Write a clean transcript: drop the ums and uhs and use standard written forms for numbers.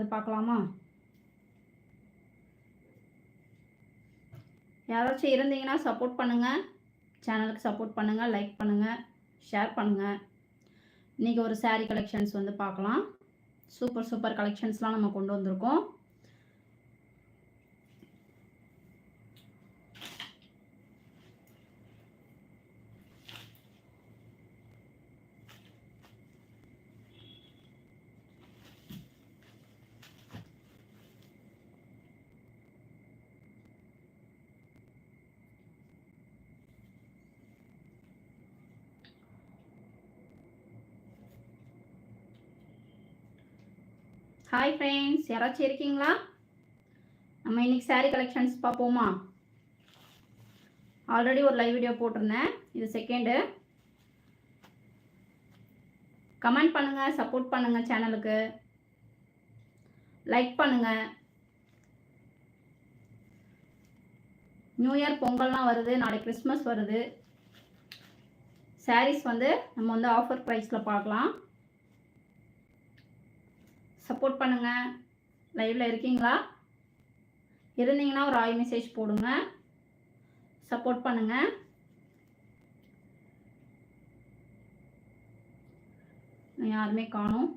வந்து பார்க்கலாமா? யாராச்சும் இருந்தீங்கன்னா சப்போர்ட் பண்ணுங்கள், சேனலுக்கு சப்போர்ட் பண்ணுங்கள், லைக் பண்ணுங்கள், ஷேர் பண்ணுங்கள். இன்றைக்கி ஒரு saree கலெக்ஷன்ஸ் வந்து பார்க்கலாம். சூப்பர் சூப்பர் கலெக்ஷன்ஸ்லாம் நம்ம கொண்டு வந்திருக்கோம். ஹாய் ஃப்ரெண்ட்ஸ், யாராச்சும் இருக்கீங்களா? நம்ம இன்னைக்கு saree கலெக்ஷன்ஸ் பார்ப்போமா? ஆல்ரெடி ஒரு லைவ் வீடியோ போட்டிருந்தேன், இது செகண்டு. கமெண்ட் பண்ணுங்கள், சப்போர்ட் பண்ணுங்கள், சேனலுக்கு லைக் பண்ணுங்கள். நியூ இயர் பொங்கல்லாம் வருது, நாளைக்கு கிறிஸ்மஸ் வருது. sarees வந்து நம்ம வந்து ஆஃபர் ப்ரைஸில் பார்க்கலாம். சப்போர்ட் பண்ணுங்கள். லைவில் இருக்கீங்களா? இருந்தீங்கன்னா ஒரு ஆய் மெசேஜ் போடுங்க, சப்போர்ட் பண்ணுங்கள். யாருமே காணோம்.